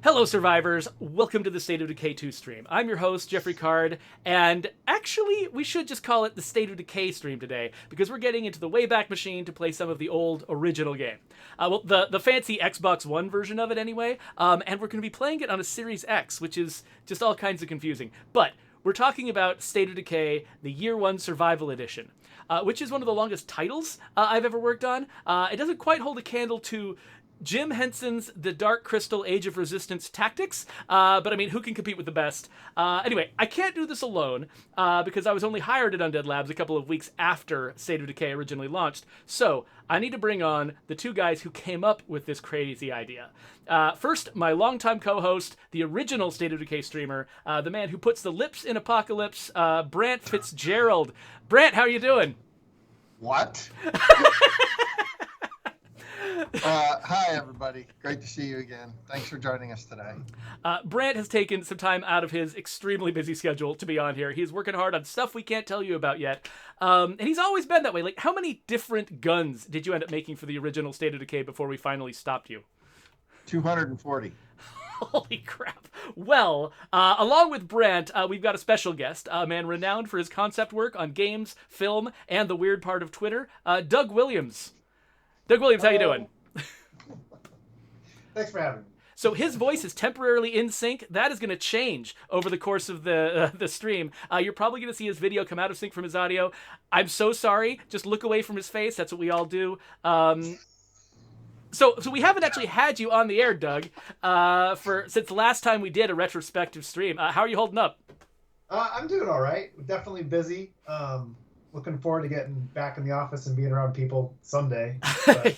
Hello, survivors. Welcome to the State of Decay 2 stream. I'm your host, Geoffrey Card, and actually, we should just call it the State of Decay stream today, because we're getting into the Wayback Machine to play some of the old original game. The fancy Xbox One version of it anyway, and we're going to be playing it on a Series X, which is just all kinds of confusing. But we're talking about State of Decay, the Year 1 Survival Edition, which is one of the longest titles I've ever worked on. It doesn't quite hold a candle to Jim Henson's The Dark Crystal Age of Resistance Tactics, but I mean, who can compete with the best? Anyway, I can't do this alone, because I was only hired at Undead Labs a couple of weeks after State of Decay originally launched, so I need to bring on the two guys who came up with this crazy idea. First, my longtime co-host, the original State of Decay streamer, the man who puts the lips in Apocalypse, Brant Fitzgerald. Brant, how are you doing? What? Hi, everybody. Great to see you again. Thanks for joining us today. Brant has taken some time out of his extremely busy schedule to be on here. He's working hard on stuff we can't tell you about yet. And he's always been that way. Like, how many different guns did you end up making for the original State of Decay before we finally stopped you? 240. Holy crap. Well, along with Brant, we've got a special guest, a man renowned for his concept work on games, film, and the weird part of Twitter, Doug Williams. Doug Williams, how you doing? Thanks for having me. So his voice is temporarily in sync. That is going to change over the course of the stream. You're probably going to see his video come out of sync from his audio. I'm so sorry. Just look away from his face. That's what we all do. So we haven't actually had you on the air, Doug, since the last time we did a retrospective stream. How are you holding up? I'm doing all right. Definitely busy. Looking forward to getting back in the office and being around people someday. But,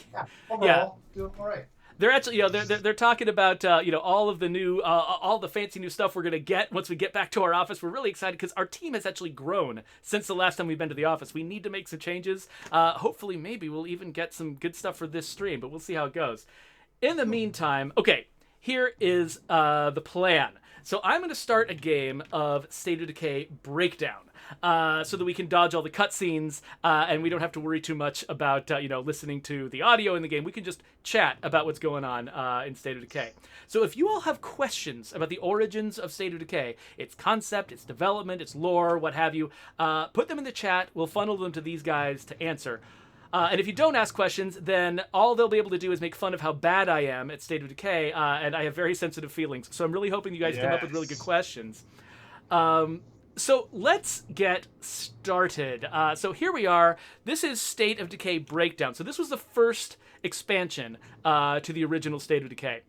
overall, doing all right. They're actually, they're talking about, all of the new, all the fancy new stuff we're going to get once we get back to our office. We're really excited because our team has actually grown since the last time we've been to the office. We need to make some changes. Hopefully, maybe we'll even get some good stuff for this stream, but we'll see how it goes. In the meantime, okay, here is the plan. So I'm going to start a game of State of Decay Breakdown. So that we can dodge all the cutscenes, and we don't have to worry too much about listening to the audio in the game. We can just chat about what's going on in State of Decay. So if you all have questions about the origins of State of Decay, its concept, its development, its lore, what have you, put them in the chat. We'll funnel them to these guys to answer. And if you don't ask questions, then all they'll be able to do is make fun of how bad I am at State of Decay, and I have very sensitive feelings. So I'm really hoping you guys come up with really good questions. So let's get started. So here we are. This is State of Decay Breakdown. So this was the first expansion to the original State of Decay.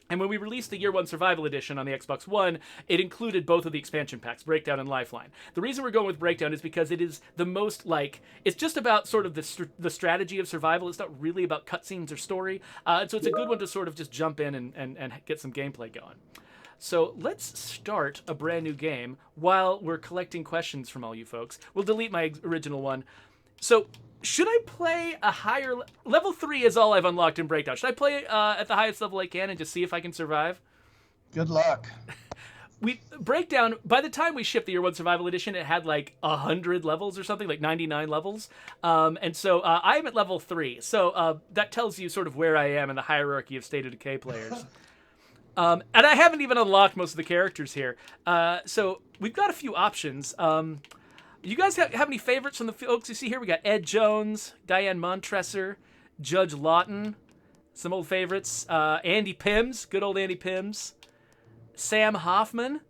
And when we released the Year 1 Survival Edition on the Xbox One, it included both of the expansion packs, Breakdown and Lifeline. The reason we're going with Breakdown is because it is the most, it's just about sort of the strategy of survival. It's not really about cutscenes or story. So it's a good one to sort of just jump in and get some gameplay going. So let's start a brand new game while we're collecting questions from all you folks. We'll delete my original one. So should I play a higher... Level 3 is all I've unlocked in Breakdown. Should I play at the highest level I can and just see if I can survive? Good luck. Breakdown, by the time we shipped the Year 1 Survival Edition, it had like 100 levels or something, like 99 levels. And so I'm at level 3. So that tells you sort of where I am in the hierarchy of State of Decay players. And I haven't even unlocked most of the characters here. So we've got a few options. You guys have any favorites from the folks you see here? We got Ed Jones, Diane Montresor, Judge Lawton, some old favorites. Andy Pims, good old Andy Pims. Sam Hoffman.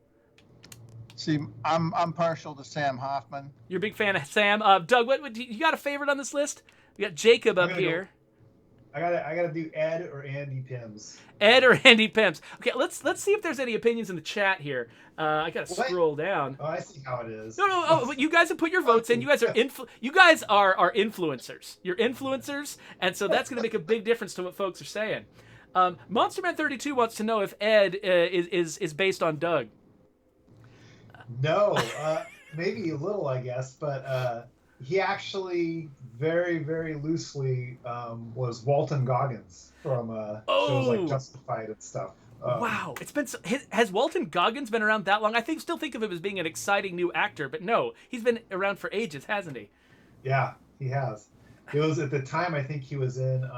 See, I'm partial to Sam Hoffman. You're a big fan of Sam. Doug, what you got a favorite on this list? We got Jacob up here. I gotta do Ed or Andy Pims. Ed or Andy Pims. Okay, let's see if there's any opinions in the chat here. I gotta scroll down. Oh, I see how it is. No. Oh, you guys have put your votes in. You guys are influencers. You're influencers, and so that's gonna make a big difference to what folks are saying. MonsterMan32 wants to know if Ed is based on Doug. No, maybe a little, I guess, but he actually very, very loosely was Walton Goggins from shows like Justified and stuff. Wow, it's been has Walton Goggins been around that long? I still think of him as being an exciting new actor, but no, he's been around for ages, hasn't he? Yeah, he has. It was at the time, I think he was in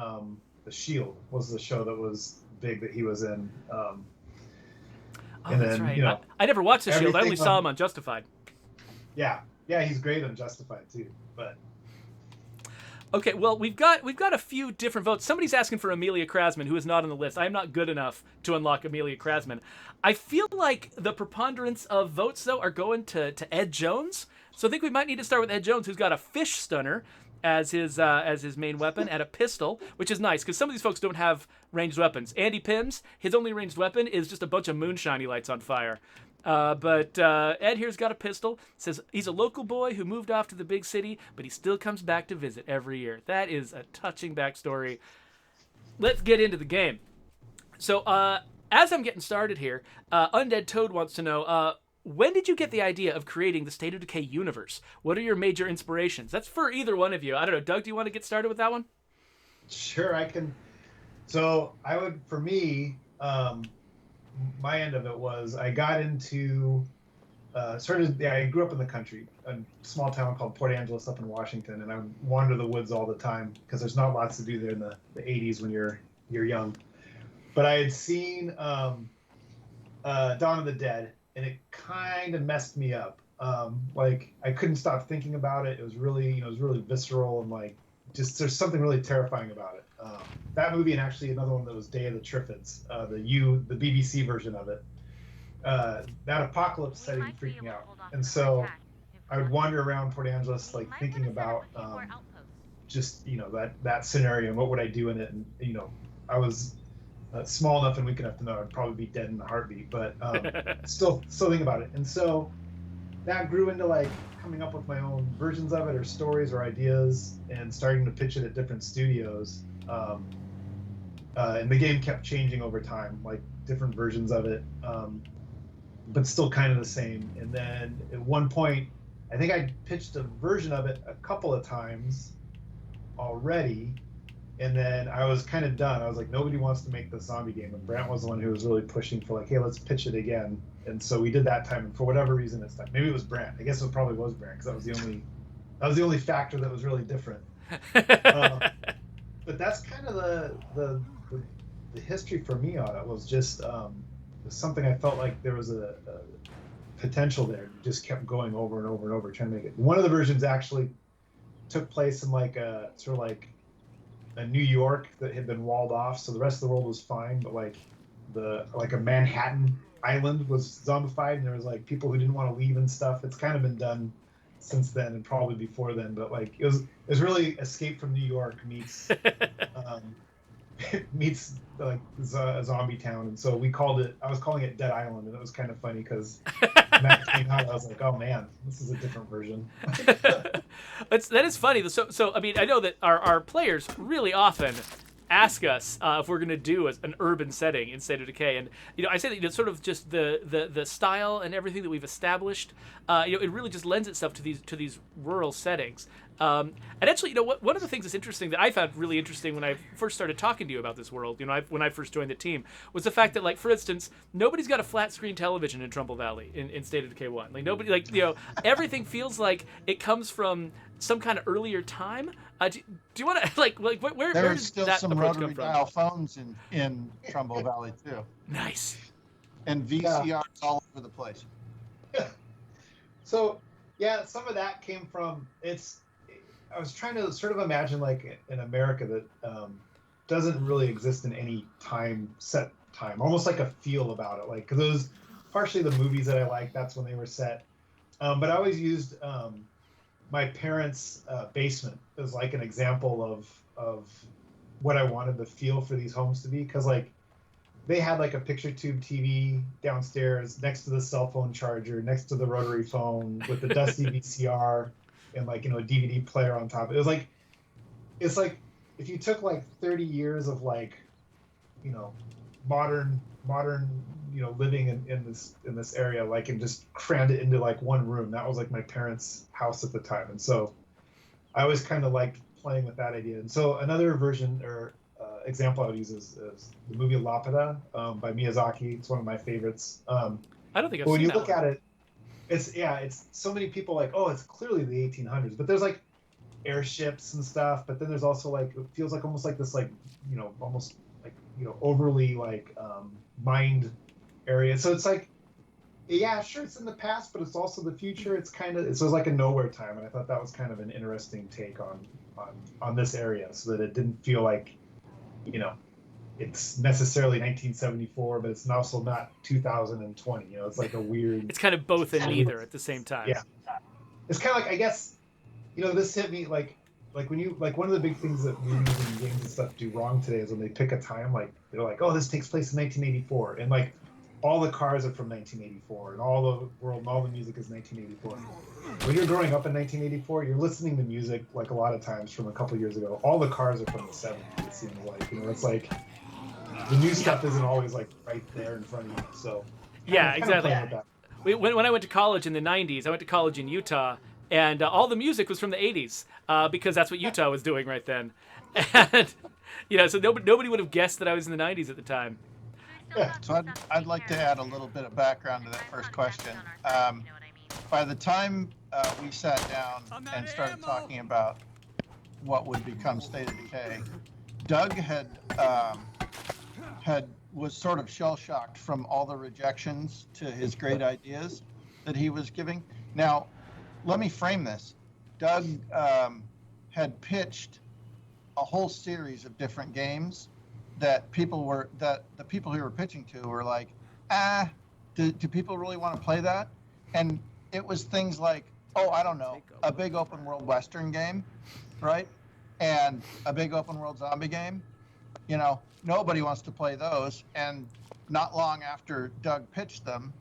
The Shield was the show that was big that he was in. Oh, And that's then, right. I never watched The Shield. I only everything saw on- him on Justified. yeah, he's great on Justified too. But Okay, well, we've got a few different votes. Somebody's asking for Amelia Krasman, who is not on the list. I am not good enough to unlock Amelia Krasman. I feel like the preponderance of votes, though, are going to Ed Jones. So I think we might need to start with Ed Jones, who's got a fish stunner as his main weapon, and a pistol, which is nice because some of these folks don't have ranged weapons. Andy Pims, his only ranged weapon is just a bunch of moonshine he lights on fire. But Ed here's got a pistol. Says he's a local boy who moved off to the big city, but he still comes back to visit every year. That is a touching backstory. Let's get into the game. So, as I'm getting started here, Undead Toad wants to know, when did you get the idea of creating the State of Decay universe? What are your major inspirations? That's for either one of you. I don't know. Doug, do you want to get started with that one? sure, I can. So I would, for me, my end of it was I got into I grew up in the country, a small town called Port Angeles up in Washington, and I would wander the woods all the time because there's not lots to do there in the 80s when you're young. But I had seen Dawn of the Dead, and it kind of messed me up. Like I couldn't stop thinking about it. It was really, it was really visceral, and like just there's something really terrifying about it. That movie, and actually another one that was Day of the Triffids, the BBC version of it. That apocalypse setting freaked me out, and so I would wander around Port Angeles like thinking about just that scenario and what would I do in it, and I was small enough and weak enough to know I'd probably be dead in a heartbeat, but still think about it. And so that grew into like coming up with my own versions of it or stories or ideas and starting to pitch it at different studios. And the game kept changing over time, like different versions of it, but still kind of the same. And then at one point, I think I pitched a version of it a couple of times already. And then I was kind of done. I was like, nobody wants to make the zombie game. And Brant was the one who was really pushing for like, hey, let's pitch it again. And so we did that time. And for whatever reason this time, maybe it was Brant. I guess it probably was Brant because that was the only factor that was really different. But that's kind of the history for me on it. Was just something I felt like there was a potential there. Just kept going over and over and over trying to make it. One of the versions actually took place in like a sort of like a New York that had been walled off, so the rest of the world was fine, but like a Manhattan island was zombified, and there was like people who didn't want to leave and stuff. It's kind of been done since then and probably before then, but like it was really Escape from New York meets meets like a zombie town. And so I was calling it Dead Island, and it was kind of funny because Matt came out, I was like, oh man, this is a different version. That is funny. So I mean, I know that our players really often ask us if we're going to do an urban setting in State of Decay, and I say that sort of just the style and everything that we've established, it really just lends itself to these rural settings. And actually, one of the things that's interesting that I found really interesting when I first started talking to you about this world, when I first joined the team, was the fact that, like, for instance, nobody's got a flat screen television in Trumble Valley in State of Decay 1. Like, nobody, like, everything feels like it comes from some kind of earlier time. Do you want to where There's does still that some approach rotary come from? dial phones in Trumbull Valley too, Nice. and VCRs all over the place. So yeah, some of that came from I was trying to sort of imagine like an America that doesn't really exist in any set time, almost like a feel about it, like because it was partially the movies that I liked, that's when they were set, but I always used my parents' basement as like an example of what I wanted the feel for these homes to be, because like they had like a picture tube TV downstairs next to the cell phone charger, next to the rotary phone with the dusty VCR and like a DVD player on top. It's like if you took like 30 years of like modern living in this area, like, and just crammed it into like one room. That was like my parents' house at the time, and so I always kind of liked playing with that idea. And so another version or example I would use is the movie Lapida by Miyazaki. It's one of my favorites. I don't think I've but when seen you that look one. at it, it's so many people like, oh, it's clearly the 1800s, but there's like airships and stuff, but then there's also like, it feels like almost like this like almost like overly like mined area. So it's like yeah, sure, it's in the past, but it's also the future. It's kind of, so it's like a nowhere time, and I thought that was kind of an interesting take on this area, so that it didn't feel like, you know, it's necessarily 1974, but it's also not 2020. You know, it's like a weird. It's kind of both and neither at the same time. Yeah, it's kind of like, I guess, you know, this hit me like when you, like, one of the big things that movies and games and stuff do wrong today is when they pick a time, like they're like, oh, this takes place in 1984, and like all the cars are from 1984, and all the world and all the music is 1984. When you're growing up in 1984, you're listening to music like a lot of times from a couple years ago. All the cars are from the 70s. It seems like, you know, it's like the new stuff isn't always like right there in front of you. So Yeah, kind of exactly. playing with that. When I went to college in the 90s, I went to college in Utah, and all the music was from the 80s because that's what Utah was doing right then. And, you know, so nobody would have guessed that I was in the 90s at the time. Yeah. So I'd like to add a little bit of background to that first question. By the time we sat down and started talking about what would become State of Decay, Doug was sort of shell-shocked from all the rejections to his great ideas that he was giving. Now, let me frame this. Doug had pitched a whole series of different games that the people who were pitching to were like, do people really want to play that? And it was things like, oh, I don't know, a big open world Western game, right? And a big open world zombie game. You know, nobody wants to play those. And not long after Doug pitched them,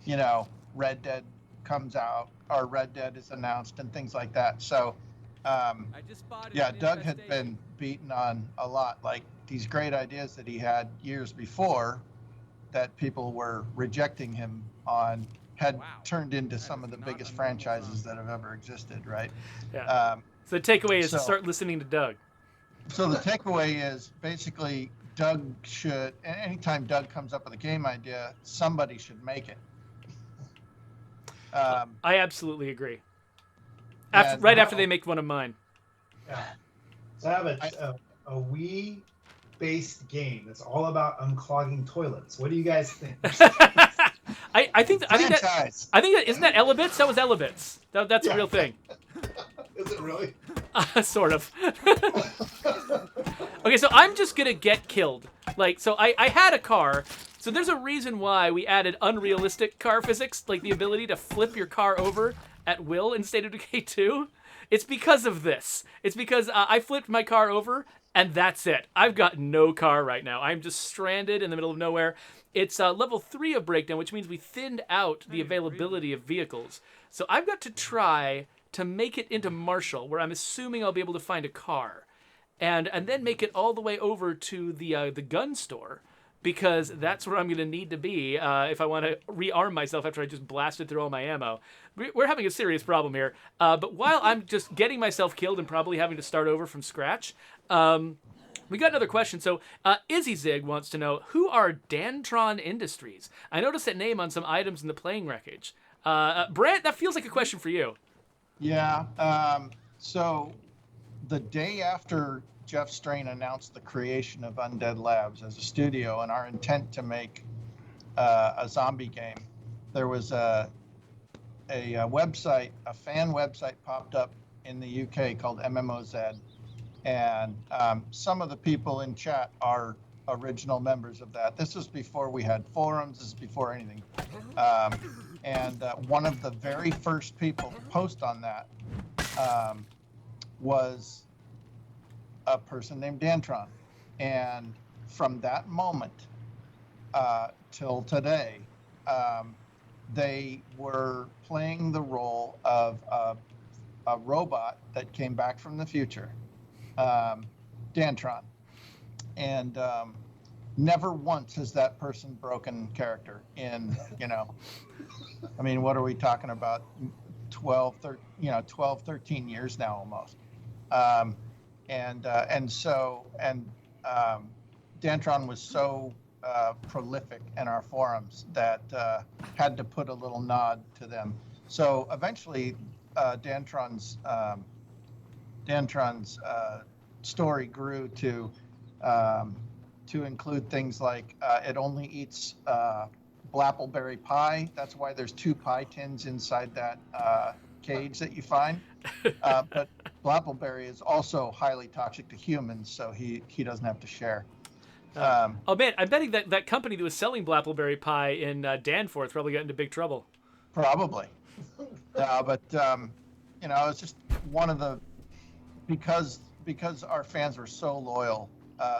you know, Red Dead comes out, or Red Dead is announced, and things like that. So, yeah, Doug had been beaten on a lot, like these great ideas that he had years before that people were rejecting him on had turned into some of the biggest franchises that have ever existed, right? Yeah. So the takeaway is to start listening to Doug. So the takeaway is basically Doug should, anytime Doug comes up with a game idea, somebody should make it. I absolutely agree. Right after they make one of mine. Yeah. So I have a Wii-based game that's all about unclogging toilets. What do you guys think? I think that isn't that Elebits? That was Elebits. That's a real thing. Is it really? Sort of. Okay, so I'm just gonna get killed. Like, so I had a car. So there's a reason why we added unrealistic car physics, like the ability to flip your car over at will in State of Decay 2. It's because of this. It's because I flipped my car over, and that's it. I've got no car right now. I'm just stranded in the middle of nowhere. It's level 3 of Breakdown, which means we thinned out the availability of vehicles. So I've got to try to make it into Marshall, where I'm assuming I'll be able to find a car, and then make it all the way over to the gun store, because that's where I'm going to need to be if I want to rearm myself after I just blasted through all my ammo. We're having a serious problem here. But while I'm just getting myself killed and probably having to start over from scratch, we got another question. So Izzy Zig wants to know, who are Dantron Industries? I noticed that name on some items in the playing wreckage. Brant, that feels like a question for you. Yeah. So the day after Jeff Strain announced the creation of Undead Labs as a studio and our intent to make a zombie game, there was a website, a fan website popped up in the UK called MMOZ, and some of the people in chat are original members of that. This was before we had forums. This is before anything. And one of the very first people to post on that was a person named Dantron. And from that moment till today, they were playing the role of a robot that came back from the future, Dantron. And never once has that person broken character in, I mean, what are we talking about? 12, 13 years now almost. Dantron was so prolific in our forums that had to put a little nod to them. So eventually, Dantron's story grew to include things like it only eats Blappleberry pie. That's why there's 2 pie tins inside that cage that you find. But Blappleberry is also highly toxic to humans, so he doesn't have to share. Oh man, I'm betting that company that was selling Blappleberry pie in Danforth probably got into big trouble. Probably. But it's just one of the because our fans were so loyal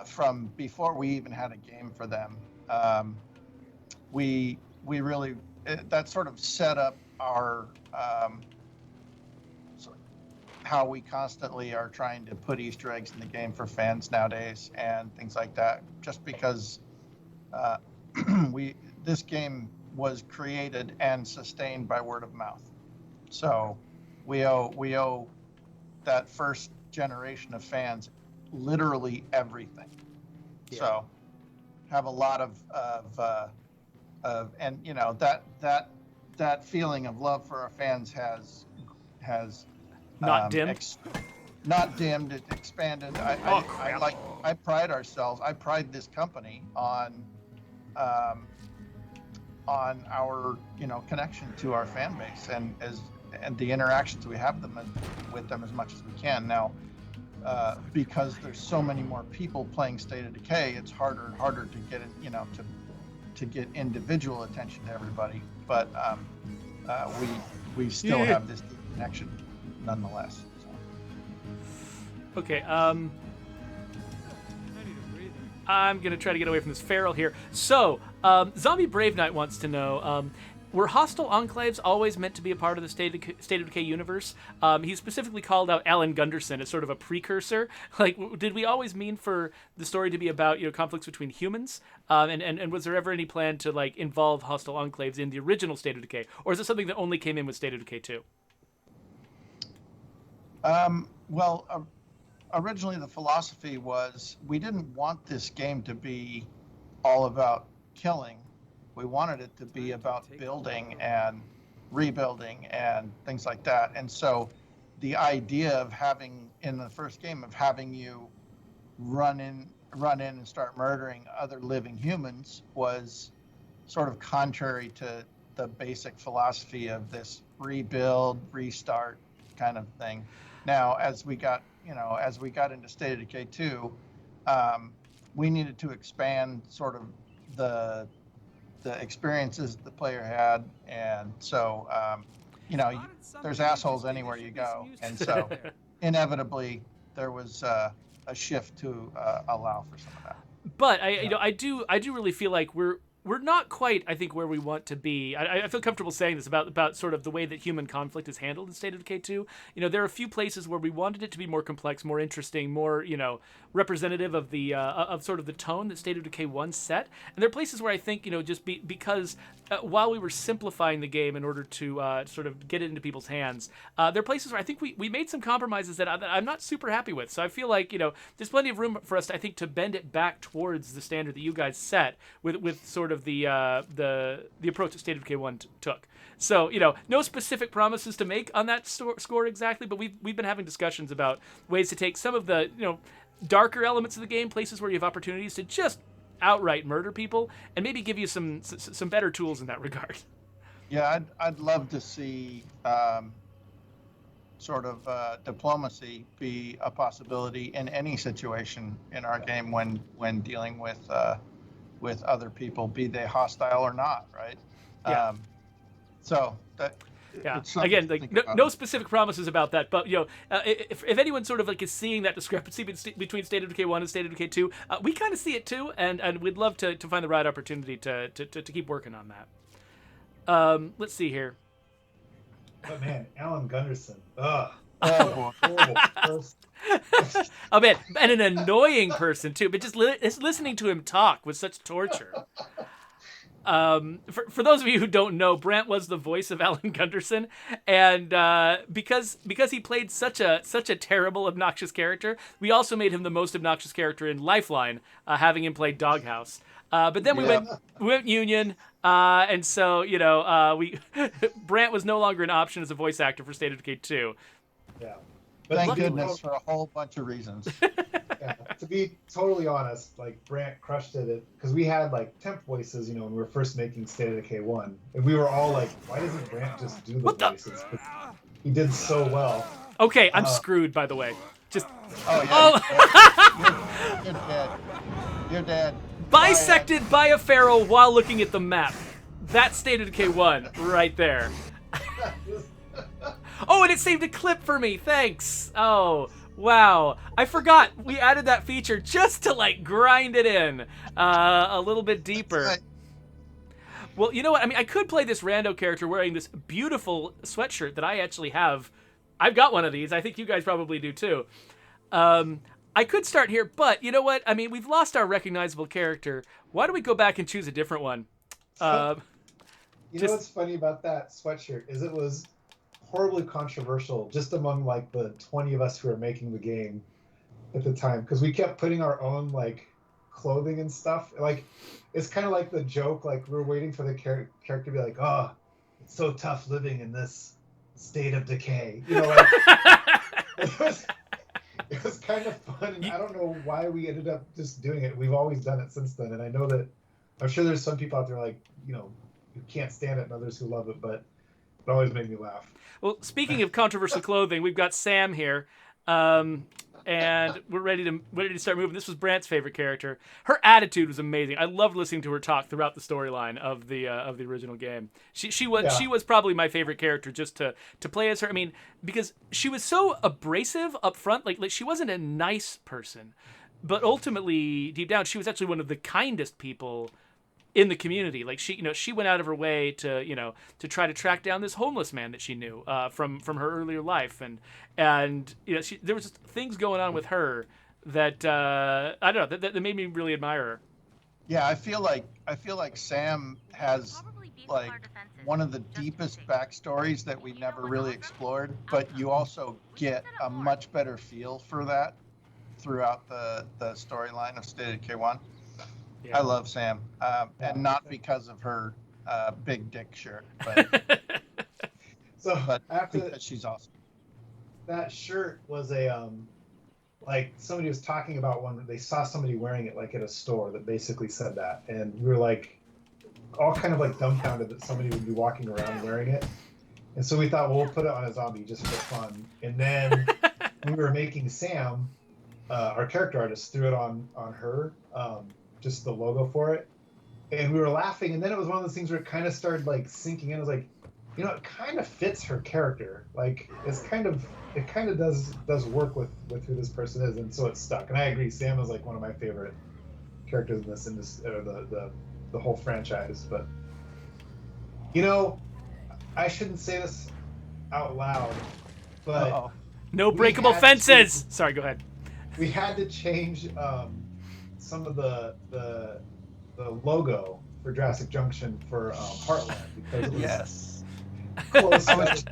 from before we even had a game for them. We really that sort of set up our how we constantly are trying to put Easter eggs in the game for fans nowadays and things like that. Just because this game was created and sustained by word of mouth, so we owe that first generation of fans literally everything. Yeah. So have a lot of and that feeling of love for our fans has not dimmed. Not dimmed. It expanded. I pride this company on our connection to our fan base and the interactions we have with them as much as we can now. Because there's so many more people playing State of Decay, it's harder and harder to get to get individual attention to everybody. But we still have this deep connection nonetheless. So. Okay. I'm gonna try to get away from this feral here. So, Zombie Brave Knight wants to know. Were hostile enclaves always meant to be a part of the State of Decay universe? He specifically called out Alan Gunderson as sort of a precursor. Like, did we always mean for the story to be about conflicts between humans? And was there ever any plan to involve hostile enclaves in the original State of Decay, or is it something that only came in with State of Decay 2? Well, originally the philosophy was we didn't want this game to be all about killing. We wanted it to be about building and rebuilding and things like that. And so the idea of having, in the first game, of having you run in and start murdering other living humans was sort of contrary to the basic philosophy of this rebuild, restart kind of thing. Now, as we got into State of Decay 2, we needed to expand sort of the experiences the player had, and so there's assholes anywhere you go, and so inevitably there was a shift to allow for some of that. But I do really feel like we're not quite, I think, where we want to be. I feel comfortable saying this about sort of the way that human conflict is handled in State of Decay 2. There are a few places where we wanted it to be more complex, more interesting, more, representative of the of sort of the tone that State of Decay 1 set. And there are places where I think, because while we were simplifying the game in order to sort of get it into people's hands, there are places where I think we made some compromises that I'm not super happy with. So I feel like, there's plenty of room for us, I think, to bend it back towards the standard that you guys set with sort of the approach that State of Decay 1 took. So, no specific promises to make on that score exactly, but we've been having discussions about ways to take some of the, darker elements of the game, places where you have opportunities to just outright murder people, and maybe give you some better tools in that regard. Yeah, I'd love to see sort of diplomacy be a possibility in any situation in our game when dealing with other people, be they hostile or not, right? Yeah. So that. Yeah. Again, no specific promises about that, but if anyone sort of is seeing that discrepancy between State of Decay 1 and State of Decay 2, we kind of see it too, and we'd love to find the right opportunity to keep working on that. Let's see here. Oh man, Alan Gunderson. Ugh. Oh, Oh man, and an annoying person too. But just listening to him talk was such torture. For those of you who don't know, Brant was the voice of Alan Gunderson, and because he played such a terrible, obnoxious character, we also made him the most obnoxious character in Lifeline, having him play Doghouse. But then we went Union, and so Brant was no longer an option as a voice actor for State of Decay 2. Yeah. But Thank to be goodness for a whole bunch of reasons. yeah, to be totally honest, like Brant crushed it because we had like temp voices, when we were first making State of Decay 1. And we were all like, why doesn't Brant just do the What the? voices? 'Cause he did so well. Okay, I'm screwed, by the way. Just Oh, yeah. You're dead. You're dead. bisected by a pharaoh while looking at the map. That's State of Decay 1 right there. Oh, and it saved a clip for me. Thanks. Oh, wow. I forgot we added that feature just to like grind it in a little bit deeper. Right. Well, you know what? I mean, I could play this rando character wearing this beautiful sweatshirt that I actually have. I've got one of these. I think you guys probably do too. I could start here, but you know what? I mean, we've lost our recognizable character. Why don't we go back and choose a different one? You know what's funny about that sweatshirt is it was horribly controversial just among like the 20 of us who were making the game at the time, because we kept putting our own like clothing and stuff. Like it's kind of like the joke, like we're waiting for the character to be like, oh, it's so tough living in this state of decay. Like it was kind of fun, and I don't know why we ended up just doing it. We've always done it since then, and I know that I'm sure there's some people out there like, who can't stand it and others who love it, but it always made me laugh. Well, speaking of controversial clothing, we've got Sam here, and we're ready to start moving. This was Brant's favorite character. Her attitude was amazing. I loved listening to her talk throughout the storyline of the original game. She was probably my favorite character just to play as her. I mean, because she was so abrasive up front. Like she wasn't a nice person, but ultimately, deep down, she was actually one of the kindest people in the community. Like she went out of her way to try to track down this homeless man that she knew from her earlier life, and there was just things going on with her that I don't know that made me really admire her. Yeah, I feel like Sam has like one of the deepest backstories that we never really explored, but you also get a much better feel for that throughout the storyline of State of Decay 1. Yeah. I love Sam, and not because of her big dick shirt, but because she's awesome. That shirt was a like somebody was talking about one. They saw somebody wearing it like at a store that basically said that, and we were like all kind of like dumbfounded that somebody would be walking around wearing it. And so we thought, well, we'll put it on a zombie just for fun. And then when we were making Sam, our character artist threw it on her. Just the logo for it, and we were laughing, and then it was one of those things where it kind of started like sinking in. I was like, it kind of fits her character. Like it kind of does work with who this person is, and so it stuck. And I agree, Sam is like one of my favorite characters in this the whole franchise. But I shouldn't say this out loud, but no breakable fences. Sorry, go ahead. We had to change some of the logo for Jurassic Junction for Heartland because it was close.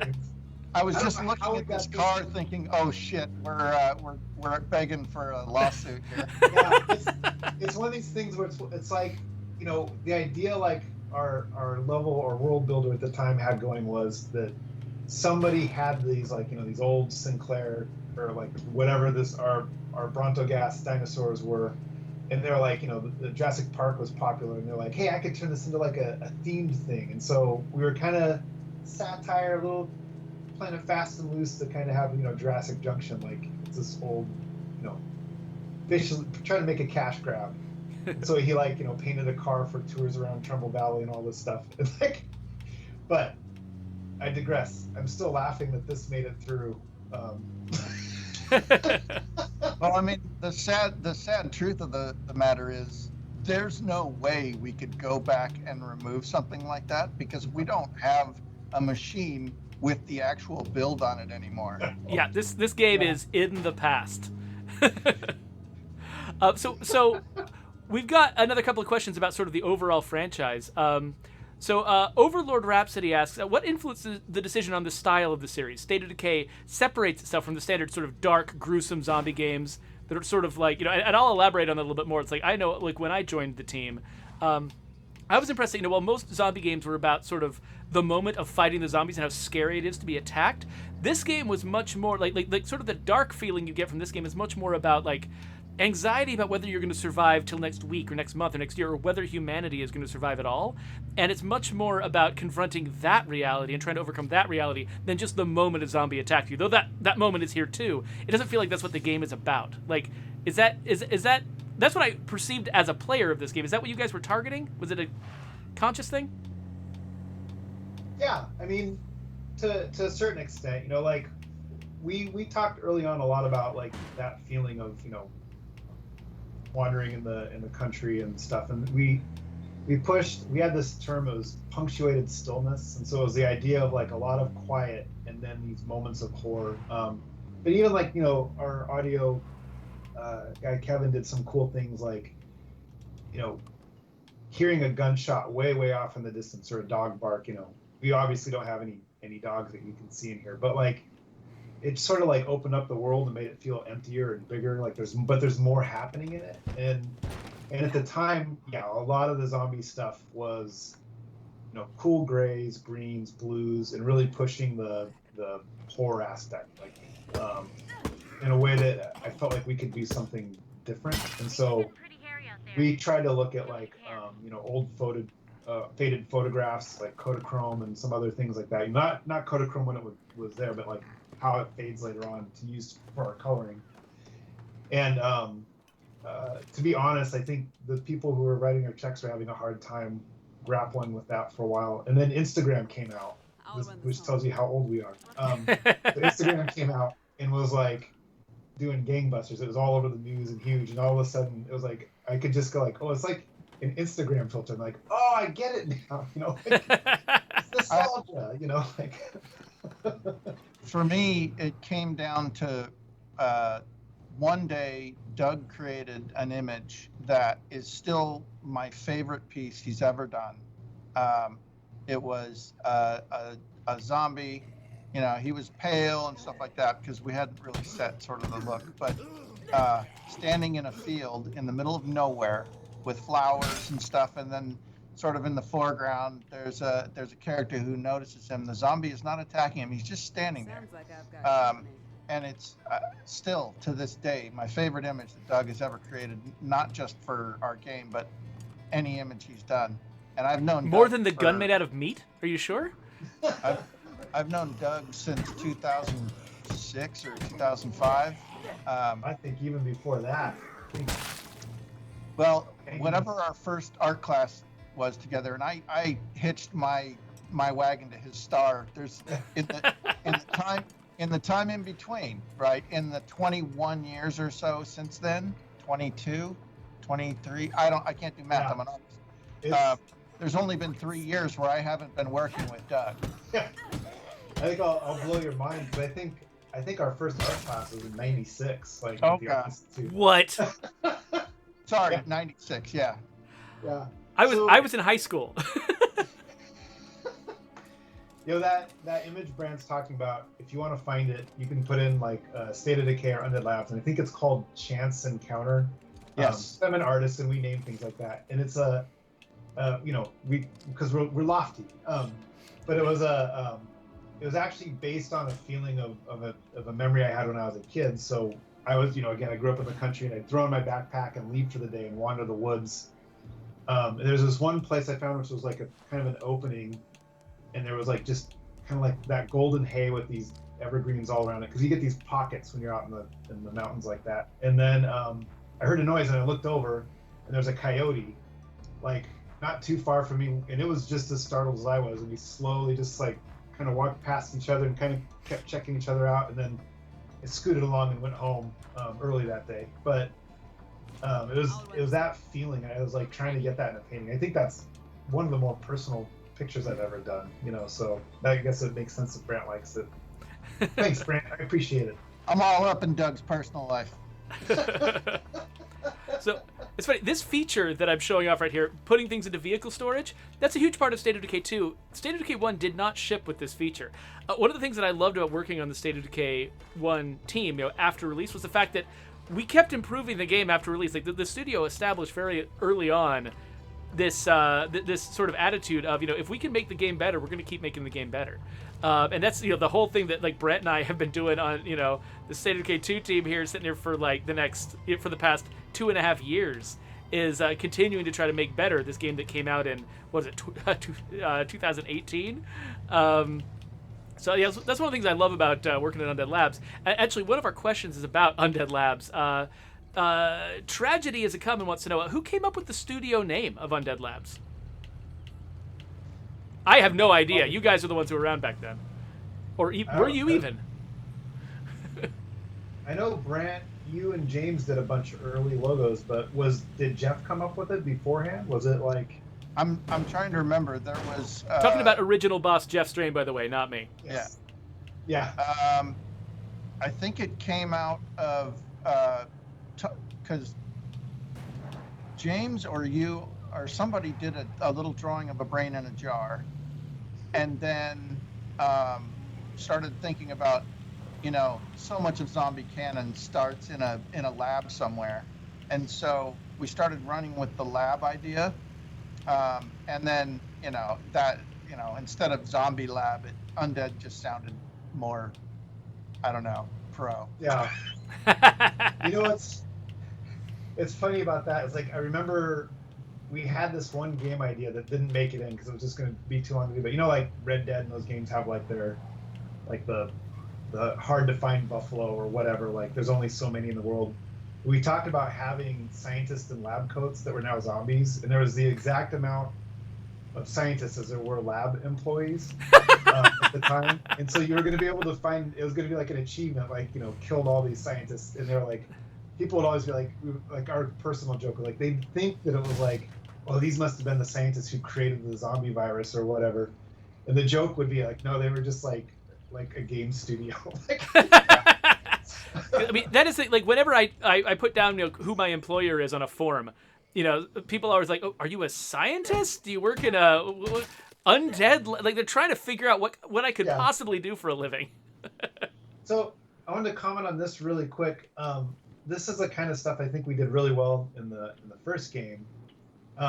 I was just looking at this car thinking, oh shit, we're begging for a lawsuit here. Yeah, it's one of these things where it's like, the idea like our level or world builder at the time had going was that somebody had these like, these old Sinclair or like whatever our Brontogas dinosaurs were. And they're like, the Jurassic Park was popular, and they're like, hey, I could turn this into like a themed thing. And so we were kind of satire, a little playing it fast and loose to kind of have, Jurassic Junction, like it's this old, basically trying to make a cash grab. And so he like, painted a car for tours around Trumbull Valley and all this stuff. It's like, but I digress. I'm still laughing that this made it through. Well, I mean, the sad truth of the matter is there's no way we could go back and remove something like that because we don't have a machine with the actual build on it anymore. Yeah, this game is in the past. So we've got another couple of questions about sort of the overall franchise. Overlord Rhapsody asks, what influences the decision on the style of the series? State of Decay separates itself from the standard sort of dark, gruesome zombie games that are sort of like, and I'll elaborate on that a little bit more. It's like, I know, like, when I joined the team, I was impressed that, while most zombie games were about sort of the moment of fighting the zombies and how scary it is to be attacked, this game was much more like sort of the dark feeling you get from this game is much more about like anxiety about whether you're going to survive till next week or next month or next year, or whether humanity is going to survive at all. And it's much more about confronting that reality and trying to overcome that reality than just the moment a zombie attacks you. Though that moment is here too. It doesn't feel like that's what the game is about. Like, is that that's what I perceived as a player of this game. Is that what you guys were targeting? Was it a conscious thing? Yeah, I mean, to a certain extent, like we talked early on a lot about like that feeling of wandering in the country and stuff, and we had this term, it was punctuated stillness, and so it was the idea of like a lot of quiet and then these moments of horror. But even like our audio guy Kevin did some cool things like hearing a gunshot way off in the distance or a dog bark. We obviously don't have any dogs that you can see in here, but like it sort of like opened up the world and made it feel emptier and bigger. Like there's more happening in it. And at the time, yeah, a lot of the zombie stuff was, cool grays, greens, blues, and really pushing the horror aspect, like in a way that I felt like we could do something different. And so we tried to look at like old faded photographs like Kodachrome and some other things like that. Not Kodachrome when it was there, but like how it fades later on to use for our coloring. And to be honest, I think the people who were writing our checks were having a hard time grappling with that for a while. And then Instagram came out, which tells you how old we are. Instagram came out and was like doing gangbusters. It was all over the news and huge. And all of a sudden, it was like I could just go like, oh, it's like an Instagram filter. I'm like, oh, I get it now. Like, it's nostalgia. Like. For me, it came down to one day Doug created an image that is still my favorite piece he's ever done. It was a zombie. He was pale and stuff like that because we hadn't really set sort of the look, but standing in a field in the middle of nowhere with flowers and stuff, and then sort of in the foreground, there's a character who notices him. The zombie is not attacking him; he's just standing there. Like I've got and it's still to this day my favorite image that Doug has ever created. Not just for our game, but any image he's done. And I've known more Doug than the gun made out of meat. Are you sure? I've known Doug since 2006 or 2005. I think even before that. Well, whenever our first art class was together, and I hitched my wagon to his star. There's in the time in between, right? In the 21 years or so since then, 22, 23. I can't do math. Yeah. I'm an artist. There's only been 3 years where I haven't been working with Doug. Yeah. I think I'll blow your mind, but I think our first art class was in '96. Like Oh, the God. Art Institute. What? Sorry, Yeah. 96. Yeah. Yeah. I was in high school. That image Brant's talking about, if you want to find it, you can put in like State of Decay or Undead Labs, and I think it's called Chance Encounter. Yes. I'm an artist and we name things like that, and it's because we're lofty, but it was actually based on a feeling of a memory I had when I was a kid. So I was, again, I grew up in the country, and I'd throw in my backpack and leave for the day and wander the woods. And there's this one place I found which was like a kind of an opening, and there was like just kind of like that golden hay with these evergreens all around it, because you get these pockets when you're out in the mountains like that. And then I heard a noise and I looked over, and there's a coyote, like not too far from me, and it was just as startled as I was, and we slowly just like kind of walked past each other and kind of kept checking each other out, and then it scooted along and went home early that day. But it was that feeling. I was like trying to get that in a painting. I think that's one of the more personal pictures I've ever done, so I guess it makes sense that Brant likes it. Thanks, Brant. I appreciate it. I'm all up in Doug's personal life. So it's funny, this feature that I'm showing off right here, putting things into vehicle storage, that's a huge part of State of Decay 2. State of Decay 1 did not ship with this feature. One of the things that I loved about working on the State of Decay 1 team, after release, was the fact that we kept improving the game after release. Like the studio established very early on, this sort of attitude of, if we can make the game better, we're going to keep making the game better. And that's the whole thing that like Brant and I have been doing on the State of Decay 2 team here, sitting here for like for the past 2.5 years, is continuing to try to make better this game that came out in 2018. So yeah, that's one of the things I love about working at Undead Labs. Actually, one of our questions is about Undead Labs. Tragedy as a comment wants to know who came up with the studio name of Undead Labs. I have no idea. You guys are the ones who were around back then, or were you even? I know Brant, you and James did a bunch of early logos, but did Jeff come up with it beforehand? Was it like? I'm trying to remember. There was talking about original boss Jeff Strain, by the way, not me. Yes. Yeah. I think it came out of because James or you or somebody did a little drawing of a brain in a jar, and then started thinking about, so much of zombie canon starts in a lab somewhere, and so we started running with the lab idea, and then instead of zombie lab, undead just sounded more, I don't know, pro. Yeah. It's funny about that. It's like I remember we had this one game idea that didn't make it in because it was just going to be too long to do. But like Red Dead and those games have like their the hard to find buffalo or whatever. Like there's only so many in the world. We talked about having scientists in lab coats that were now zombies, and there was the exact amount of scientists as there were lab employees at the time. And so you were going to be able to find, it was going to be like an achievement, like, killed all these scientists. And they were like, people would always be like our personal joke, like they'd think that it was like, oh, these must have been the scientists who created the zombie virus or whatever. And the joke would be like, no, they were just like a game studio. I mean, that is like whenever I put down who my employer is on a form, people are always like, oh, are you a scientist? Do you work in a undead? Like they're trying to figure out what I could possibly do for a living. So I wanted to comment on this really quick. This is the kind of stuff I think we did really well in the first game.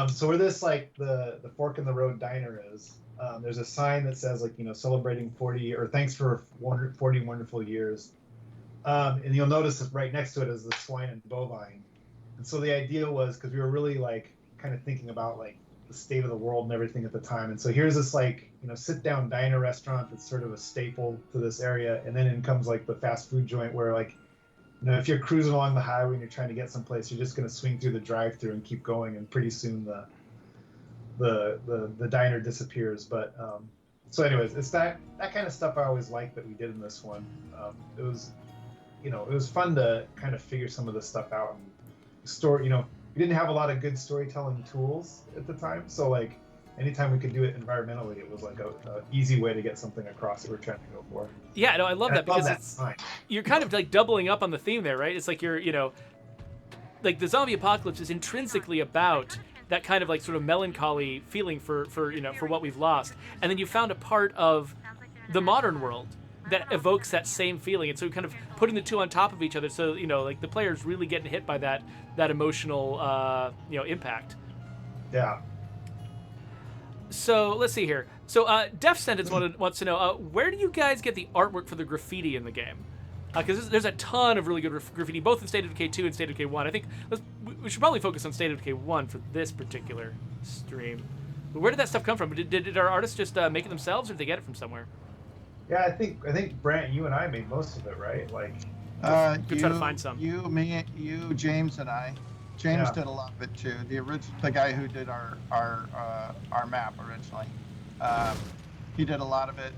So where this like the fork in the road diner is, there's a sign that says like celebrating 40 or thanks for 40 wonderful years, and you'll notice that right next to it is the swine and bovine. And so the idea was, because we were really like kind of thinking about like the state of the world and everything at the time, and so here's this like sit down diner restaurant that's sort of a staple to this area, and then in comes like the fast food joint where like if you're cruising along the highway and you're trying to get someplace, you're just going to swing through the drive-through and keep going, and pretty soon the diner disappears. But so anyways, it's that kind of stuff I always liked that we did in this one. It was it was fun to kind of figure some of this stuff out. And we didn't have a lot of good storytelling tools at the time, so like anytime we could do it environmentally, it was like a easy way to get something across that we're trying to go for. Yeah, no, I love that because you're kind of like doubling up on the theme there, right? It's like you're, like the zombie apocalypse is intrinsically about that kind of like sort of melancholy feeling for what we've lost, and then you found a part of the modern world that evokes that same feeling, and so kind of putting the two on top of each other, so like the player's really getting hit by that emotional impact. Yeah. So let's see here. So Def Sentence wants to know where do you guys get the artwork for the graffiti in the game? Because there's a ton of really good graffiti, both in State of Decay 2 and State of Decay 1. I think we should probably focus on State of Decay 1 for this particular stream. But where did that stuff come from? Did our artists just make it themselves, or did they get it from somewhere? Yeah, I think Brant, you and I made most of it, right? Like, could try to find some. You, James, and I. James did a lot of it too. The guy who did our map originally, he did a lot of it.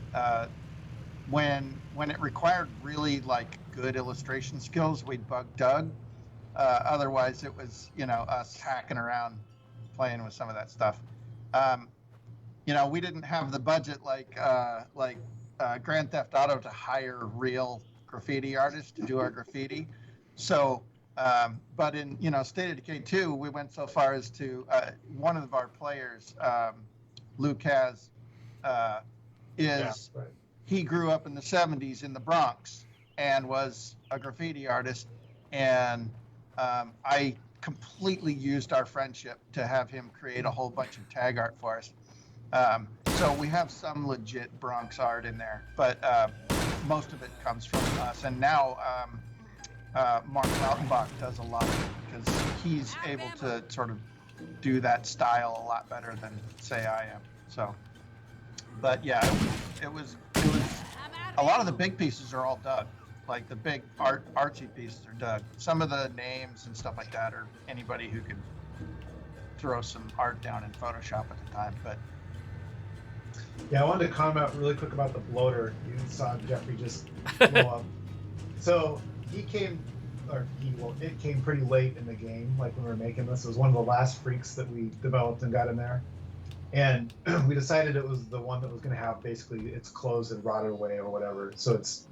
When it required really like good illustration skills, we'd bug Doug. Otherwise, it was us hacking around, playing with some of that stuff. We didn't have the budget like Grand Theft Auto to hire real graffiti artists to do our graffiti. So. But in State of Decay 2, we went so far as to one of our players, Lucas, he grew up in the 70s in the Bronx and was a graffiti artist, and I completely used our friendship to have him create a whole bunch of tag art for us. So we have some legit Bronx art in there, but most of it comes from us. And now Mark Lautenbach does a lot of it because he's able to sort of do that style a lot better than, say, I am. So, but yeah, it was a lot of the big pieces are all Doug. Like the big artsy pieces are Doug. Some of the names and stuff like that are anybody who could throw some art down in Photoshop at the time. But yeah, I wanted to comment really quick about the bloater. You saw Geoffrey just blow up. So it came pretty late in the game, like when we were making this. It was one of the last freaks that we developed and got in there. And we decided it was the one that was going to have basically its clothes had rotted away or whatever. So it's,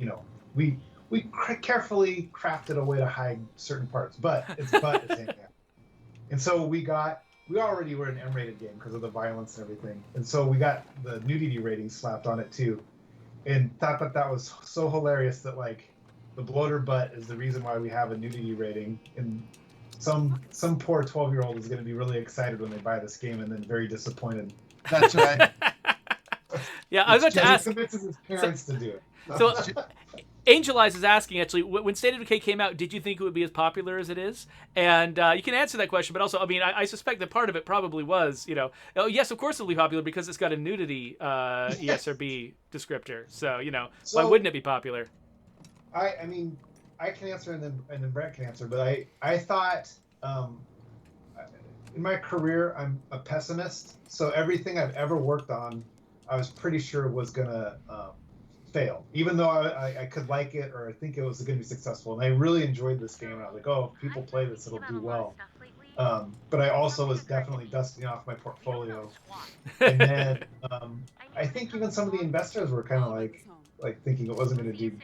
we carefully crafted a way to hide certain parts, but its butt is hanging out. And so we already were an M-rated game because of the violence and everything. And so we got the nudity rating slapped on it too. And thought that was so hilarious that like the bloater butt is the reason why we have a nudity rating. And some poor 12-year-old is going to be really excited when they buy this game and then very disappointed. that's right. Yeah, I was about to ask. He convinces his parents to do it. So, Angel Eyes is asking, actually, when State of Decay came out, did you think it would be as popular as it is? And you can answer that question, but also, I mean, I suspect that part of it probably was, oh, yes, of course it'll be popular because it's got a nudity ESRB descriptor. So, why wouldn't it be popular? I mean, I can answer and then Brant can answer, but I thought in my career, I'm a pessimist. So everything I've ever worked on, I was pretty sure was going to fail, even though I could like it or I think it was going to be successful. And I really enjoyed this game. And I was like, oh, if people play this, it'll do well. But I also was definitely dusting off my portfolio. And then I think even some of the investors were kind of like thinking it wasn't going to do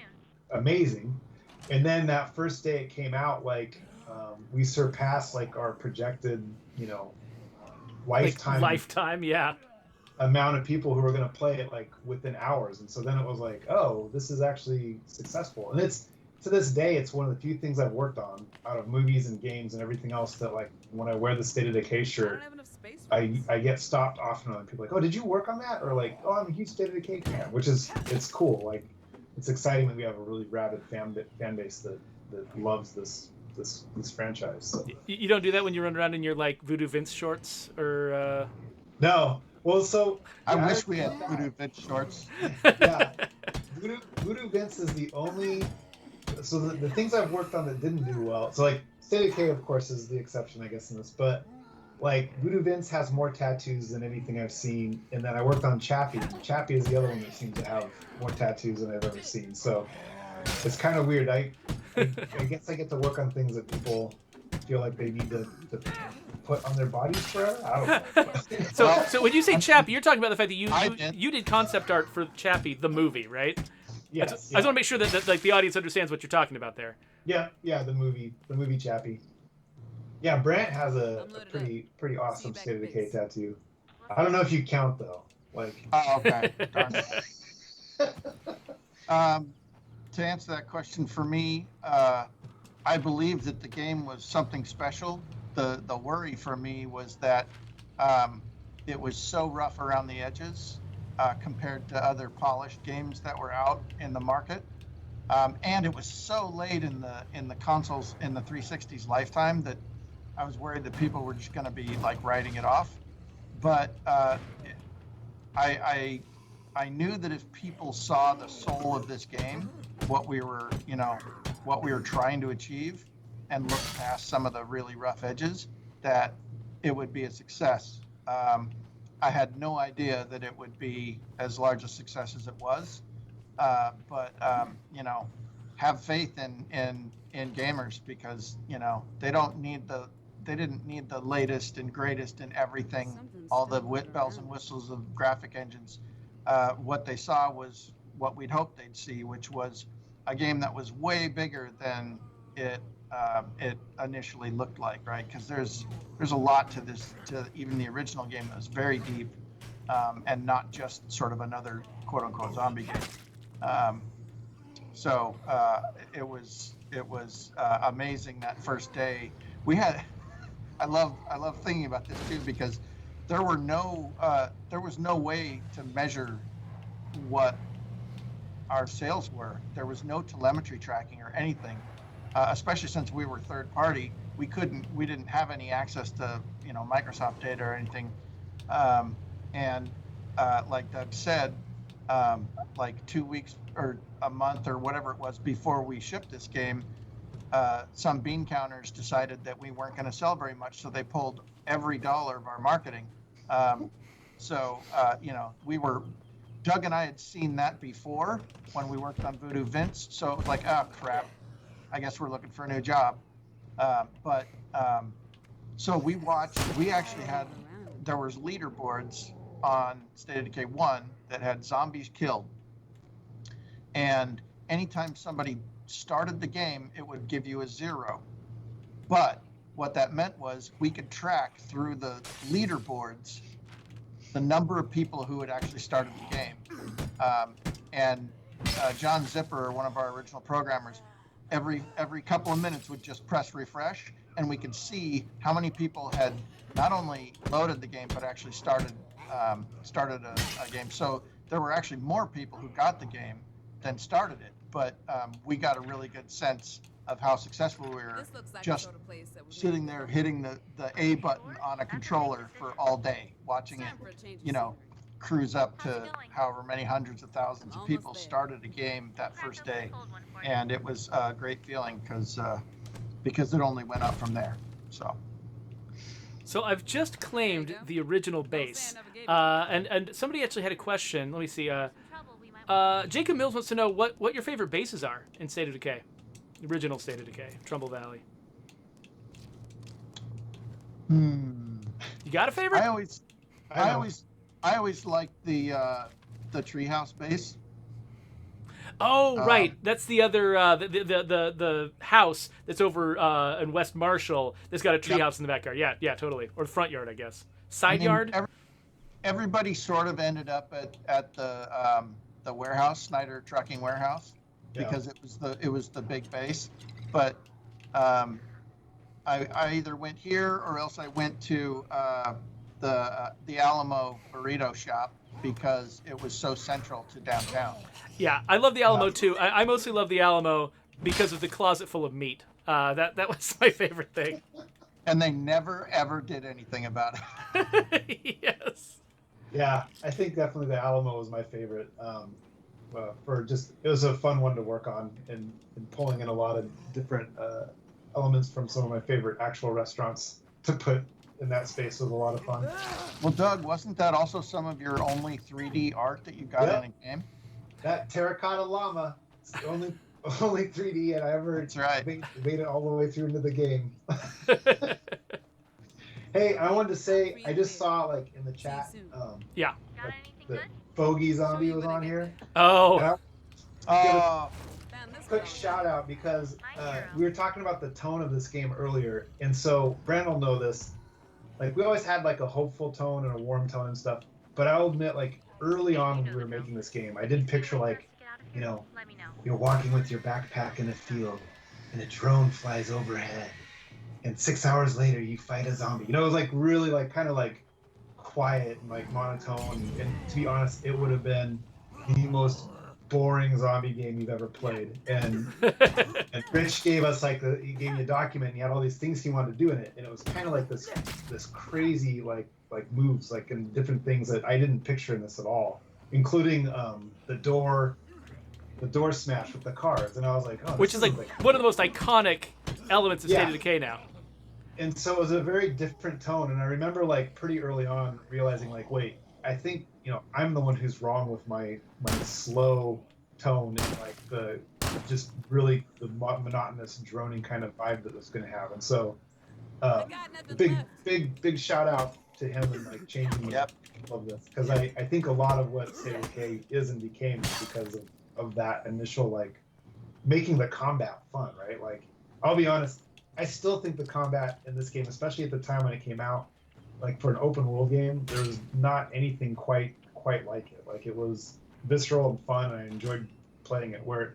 amazing. And then that first day it came out, like we surpassed like our projected, lifetime, yeah, amount of people who were going to play it like within hours. And so then it was like, oh, this is actually successful. And it's to this day, it's one of the few things I've worked on out of movies and games and everything else that like when I wear the State of Decay shirt, I get stopped often on people like, oh, did you work on that? Or like, oh, I'm a huge State of Decay fan, which is, it's cool. Like it's exciting that we have a really rabid fan base that loves this franchise. So. You don't do that when you run around in your like Voodoo Vince shorts or No. Well, so I wish we had Voodoo Vince shorts. Yeah, Voodoo Vince is the only. So the things I've worked on that didn't do well. So like State of Decay, of course, is the exception, I guess, in this. But like Voodoo Vince has more tattoos than anything I've seen. And then I worked on Chappie. Chappie is the other one that seems to have more tattoos than I've ever seen. So it's kind of weird. I guess I get to work on things that people feel like they need to put on their bodies forever. I don't know. So when you say Chappie, you're talking about the fact that you did concept art for Chappie, the movie, right? Yes. I just want to make sure that like the audience understands what you're talking about there. Yeah, the movie Chappie. Yeah, Brant has a pretty awesome State of Decay tattoo. I don't know if you count though. Like. Oh, okay. Darn it. To answer that question for me, I believe that the game was something special. The worry for me was that it was so rough around the edges compared to other polished games that were out in the market, and it was so late in the consoles in the 360's lifetime that I was worried that people were just going to be like writing it off. But I knew that if people saw the soul of this game, what we were trying to achieve, and looked past some of the really rough edges, that it would be a success. I had no idea that it would be as large a success as it was, but have faith in gamers, because they didn't need the latest and greatest in everything, all the bells and whistles of graphic engines. What they saw was what we'd hoped they'd see, which was a game that was way bigger than it initially looked like, right? Because there's a lot to this, to even the original game that was very deep, and not just sort of another quote unquote zombie game. So it was amazing that first day. We had I love thinking about this too, because there was no way to measure what our sales were. There was no telemetry tracking or anything, especially since we were third party. We didn't have any access to Microsoft data or anything. And like Doug said, like 2 weeks or a month or whatever it was before we shipped this game, some bean counters decided that we weren't going to sell very much, so they pulled every dollar of our marketing. Doug and I had seen that before when we worked on Voodoo Vince, so it was like, oh crap, I guess we're looking for a new job. So there was leaderboards on State of Decay 1 that had zombies killed. And anytime somebody started the game, it would give you a 0. But what that meant was we could track through the leaderboards the number of people who had actually started the game. John Zipper, one of our original programmers, every couple of minutes would just press refresh, and we could see how many people had not only loaded the game but actually started a game. So there were actually more people who got the game than started it, but we got a really good sense of how successful we were just sitting there hitting the A button on a controller for all day, watching it, cruise up to however many hundreds of thousands of people started a game that first day. And it was a great feeling because it only went up from there. So I've just claimed the original base, and somebody actually had a question. Let me see. Jacob Mills wants to know what your favorite bases are in State of Decay, the original State of Decay, Trumbull Valley. You got a favorite? I always liked the treehouse base. Oh, right. That's the other the house that's over in West Marshall that's got a treehouse in the backyard. Yeah, totally. Or the front yard, I guess. Side yard. Everybody sort of ended up at the warehouse, Snyder Trucking Warehouse, because it was the big base. But I either went here or else I went to the Alamo burrito shop because it was so central to downtown. Yeah, I love the Alamo too. I mostly love the Alamo because of the closet full of meat. That was my favorite thing. And they never ever did anything about it. Yes. Yeah, I think definitely the Alamo was my favorite. It was a fun one to work on and pulling in a lot of different elements from some of my favorite actual restaurants to put in that space was a lot of fun. Well, Doug, wasn't that also some of your only 3D art that you got in a game? That terracotta llama, it's the only 3D and I ever made it all the way through into the game. Hey, I wanted to say, I just saw like in the chat, the Fogey Zombie was on here. Oh. Quick shout out because we were talking about the tone of this game earlier, and so Brant will know this. Like we always had like a hopeful tone and a warm tone and stuff, but I'll admit like early on when we were making this game, I did picture like, you're walking with your backpack in a field, and a drone flies overhead, and 6 hours later you fight a zombie. It was like really like kind of like quiet and like monotone, and to be honest, it would have been the most boring zombie game you've ever played. And Rich gave us he gave me a document and he had all these things he wanted to do in it, and it was kind of like this crazy like moves like and different things that I didn't picture in this at all, including the door smash with the cars. And I was like, which is like one of the most iconic elements of State of Decay now. And so it was a very different tone, and I remember like pretty early on realizing like, wait, I think I'm the one who's wrong with my slow tone and like the just really the monotonous droning kind of vibe that it's going to have. And so big shout out to him and like changing of this, because I think a lot of what State of Decay is and became is because of that initial like making the combat fun, right? Like I'll be honest, I still think the combat in this game, especially at the time when it came out, like for an open world game, there was not anything quite like it. Like it was visceral and fun, and I enjoyed playing it. Where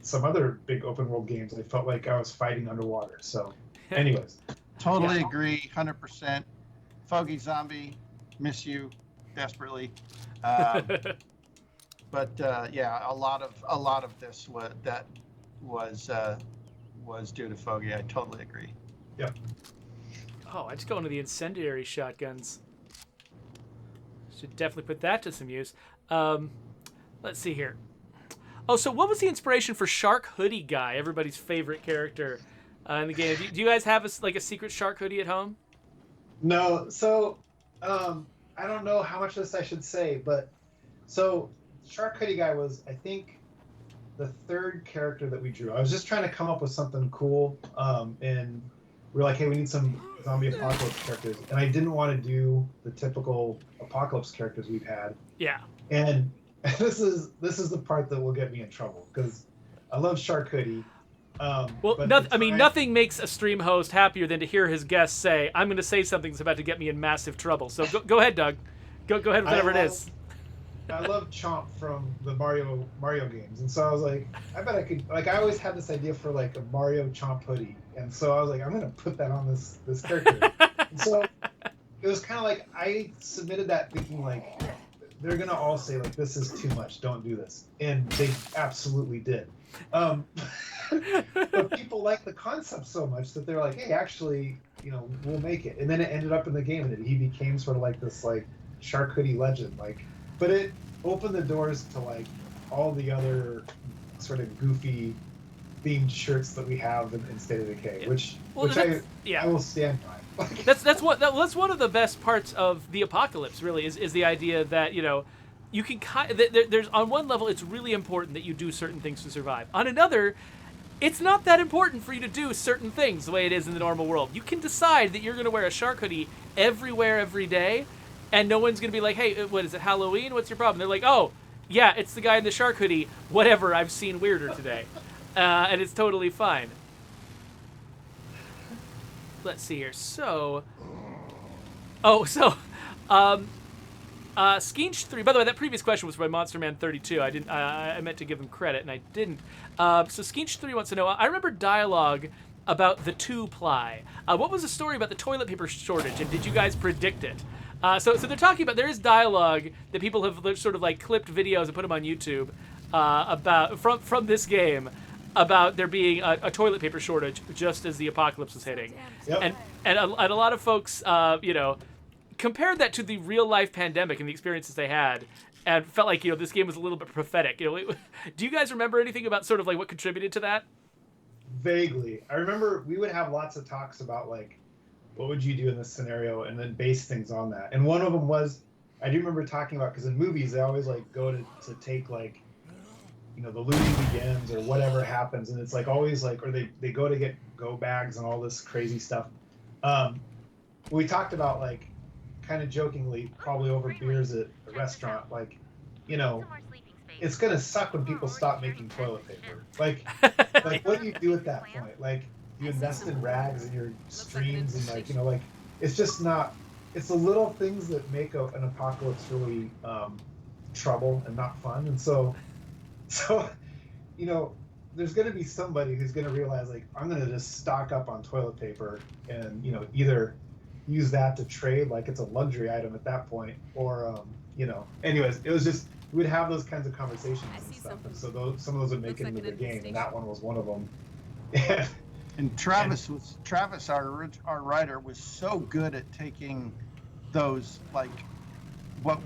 some other big open world games, I felt like I was fighting underwater. So, anyways, Totally agree, 100%. Foggy Zombie, miss you desperately. But yeah, a lot of this was due to Foggy. I totally agree. Yep. Oh, I just go into the incendiary shotguns. Should definitely put that to some use. Let's see here. Oh, so what was the inspiration for Shark Hoodie Guy, everybody's favorite character in the game? Do you guys have a secret shark hoodie at home? No. So I don't know how much of this I should say, but so Shark Hoodie Guy was, I think, the third character that we drew. I was just trying to come up with something cool, and we were like, hey, we need some zombie apocalypse characters, and I didn't want to do the typical apocalypse characters we've had. Yeah. And this is the part that will get me in trouble because I love Shark Hoodie. Nothing makes a stream host happier than to hear his guests say, "I'm going to say something that's about to get me in massive trouble." So go ahead, Doug. Go ahead with whatever it is. I love Chomp from the Mario games, and so I was like, I bet I could. Like, I always had this idea for like a Mario Chomp hoodie, and so I was like, I'm going to put that on this character. And so it was kind of like I submitted that thinking like they're going to all say like, this is too much, don't do this, and they absolutely did. But people like the concept so much that they're like, hey, actually, we'll make it. And then it ended up in the game, and he became sort of like this like Shark Hoodie legend. Like, but it opened the doors to like all the other sort of goofy themed shirts that we have in State of Decay, which I will stand by. That's one of the best parts of the apocalypse. Really, is the idea that you can there's on one level it's really important that you do certain things to survive. On another, it's not that important for you to do certain things the way it is in the normal world. You can decide that you're going to wear a shark hoodie everywhere every day, and no one's going to be like, hey, what is it, Halloween? What's your problem? They're like, oh, yeah, it's the guy in the shark hoodie. Whatever, I've seen weirder today. And it's totally fine. Let's see here. Skeech 3. By the way, that previous question was by Monster Man 32. I meant to give him credit, and I didn't. So Skeech 3 wants to know. I remember dialogue about the 2-ply. What was the story about the toilet paper shortage, and did you guys predict it? So they're talking about, there is dialogue that people have sort of like clipped videos and put them on YouTube about from this game about there being a toilet paper shortage just as the apocalypse was hitting. Yep. And a lot of folks, compared that to the real life pandemic and the experiences they had, and felt like this game was a little bit prophetic. Do you guys remember anything about sort of like what contributed to that? Vaguely, I remember we would have lots of talks about like, what would you do in this scenario, and then base things on that. And one of them was, I do remember talking about, because in movies they always like go to take like, the looting begins or whatever happens, and it's like always like, or they go to get go bags and all this crazy stuff. We talked about like, kind of jokingly, probably over beers at a restaurant, like, it's gonna suck when people stop making toilet paper. Like what do you do at that point? Like, you invest in rags and your streams and like, it's just not. It's the little things that make an apocalypse really trouble and not fun. And so there's going to be somebody who's going to realize like, I'm going to just stock up on toilet paper and either use that to trade like it's a luxury item at that point, or anyways, it was just, we would have those kinds of conversations and stuff. And so some of those would make it into the game, and that one was one of them. And Travis, our writer, was so good at taking those, like, what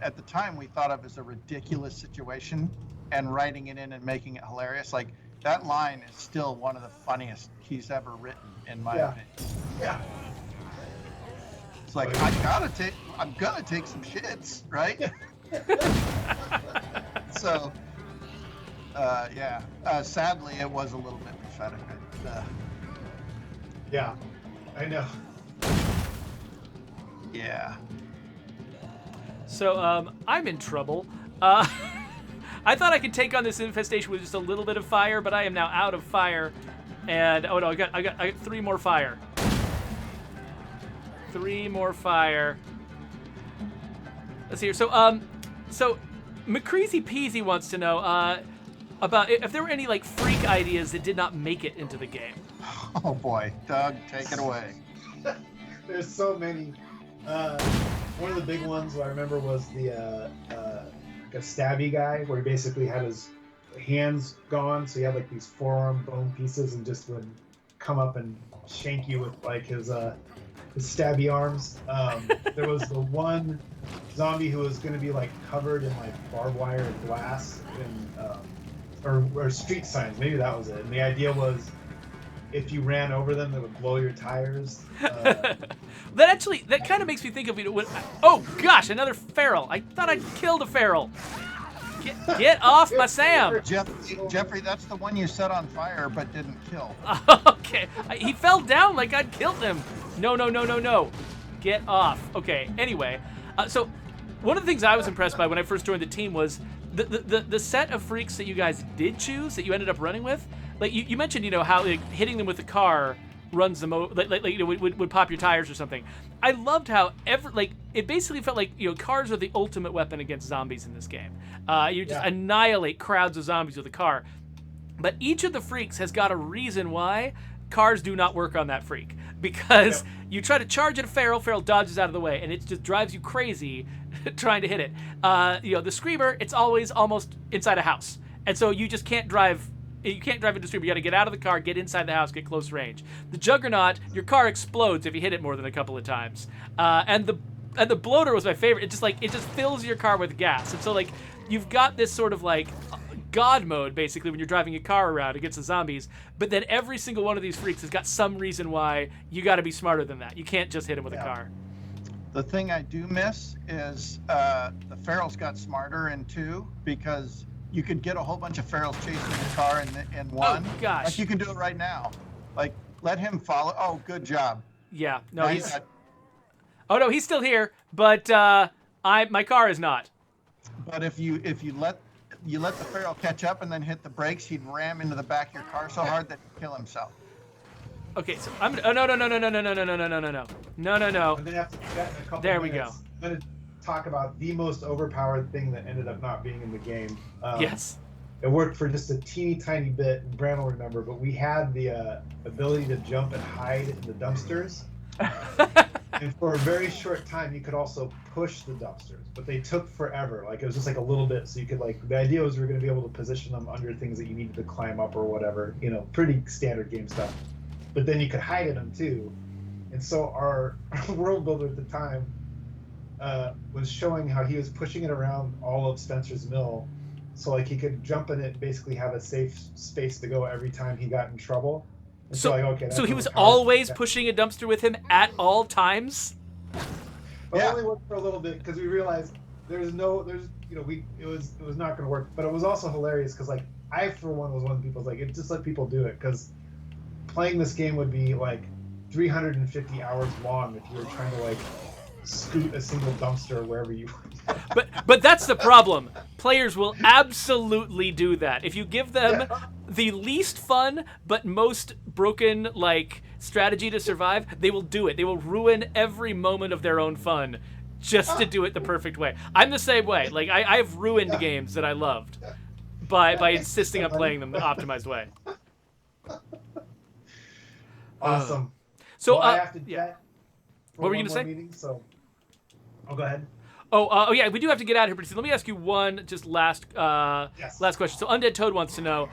at the time we thought of as a ridiculous situation and writing it in and making it hilarious. Like, that line is still one of the funniest he's ever written, in my opinion. Yeah. It's like, I'm gonna take some shits, right? So, sadly, it was a little bit prophetic. Yeah, I know. Yeah. So, I'm in trouble. I thought I could take on this infestation with just a little bit of fire, but I am now out of fire. And oh no, I got 3 more fire. 3 more fire. Let's see here. So McCreasy Peasy wants to know, about if there were any like freak ideas that did not make it into the game. Oh boy, Doug, take it away. There's so many. One of the big ones I remember was the like a stabby guy, where he basically had his hands gone, so he had like these forearm bone pieces, and just would come up and shank you with like his stabby arms. There was the one zombie who was going to be like covered in like barbed wire and glass and or street signs. Maybe that was it. And the idea was, if you ran over them, they would blow your tires. That kind of makes me think of oh gosh, another feral. I thought I'd killed a feral. Get off my Sam. Geoffrey, that's the one you set on fire but didn't kill. Okay, he fell down like I'd killed him. No. Get off. Okay, anyway. So one of the things I was impressed by when I first joined the team was the set of freaks that you guys did choose, that you ended up running with. Like you mentioned, how like, hitting them with the car runs them over, would pop your tires or something. I loved how it basically felt like cars are the ultimate weapon against zombies in this game. You just annihilate crowds of zombies with a car. But each of the freaks has got a reason why cars do not work on that freak. Because you try to charge at a feral dodges out of the way, and it just drives you crazy trying to hit it. The screamer, it's always almost inside a house, and so you just can't drive. You can't drive into the screamer. You got to get out of the car, get inside the house, get close range. The juggernaut, your car explodes if you hit it more than a couple of times. And the bloater was my favorite. It just fills your car with gas, and so like you've got this sort of like God mode basically when you're driving a car around against the zombies, but then every single one of these freaks has got some reason why you got to be smarter than that. You can't just hit him with a car. The thing I do miss is the ferals got smarter in 2, because you could get a whole bunch of ferals chasing your car in 1. Oh gosh! Like you can do it right now. Like let him follow. Oh, good job. Yeah. No, Oh no, he's still here, but my car is not. But if you let the feral catch up and then hit the brakes, he'd ram into the back of your car so hard that he'd kill himself. Okay, so I'm gonna. Oh no. I'm gonna have to do that in a couple There minutes. we go. I'm gonna talk about the most overpowered thing that ended up not being in the game. Yes. It worked for just a teeny tiny bit, and Brant will remember, but we had the ability to jump and hide in the dumpsters. And for a very short time, you could also push the dumpsters, but they took forever. Like it was just like a little bit, so you could the idea was we were going to be able to position them under things that you needed to climb up or whatever, pretty standard game stuff. But then you could hide in them too. And so our world builder at the time was showing how he was pushing it around all of Spencer's Mill, so like he could jump in it and basically have a safe space to go every time he got in trouble. So he was always pushing a dumpster with him at all times? But it only worked for a little bit, because we realized it was not going to work. But it was also hilarious because I for one was one of the people it just let people do it, because playing this game would be 350 hours long if you were trying to scoot a single dumpster wherever you were. But that's the problem. Players will absolutely do that. If you give them the least fun but most broken strategy to survive, they will do it. They will ruin every moment of their own fun just to do it the perfect way. I'm the same way. I've ruined games that I loved by insisting on playing them the optimized way. Awesome. So I have to jet. What were you gonna say? Meeting, so go ahead. Oh, yeah, we do have to get out of here pretty soon. Let me ask you one just last question. So Undead Toad wants to know,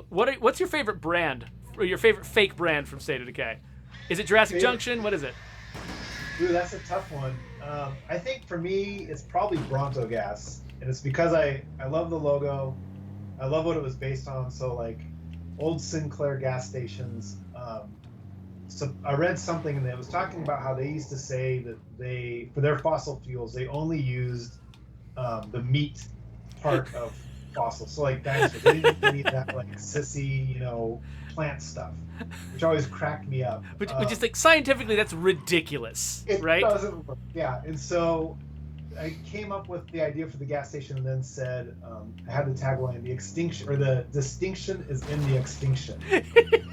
what's your favorite brand, or your favorite fake brand from State of Decay? Is it Jurassic Junction? What is it? Dude, that's a tough one. I think for me, it's probably Bronto Gas, and it's because I love the logo. I love what it was based on. So old Sinclair gas stations. So I read something, and it was talking about how they used to say that for their fossil fuels, they only used the meat part of fossils. So dinosaurs, they didn't need that sissy, plant stuff, which always cracked me up. Which is scientifically, that's ridiculous, right? It doesn't work. Yeah, and so I came up with the idea for the gas station, and then said, I had the tagline, the distinction is in the extinction,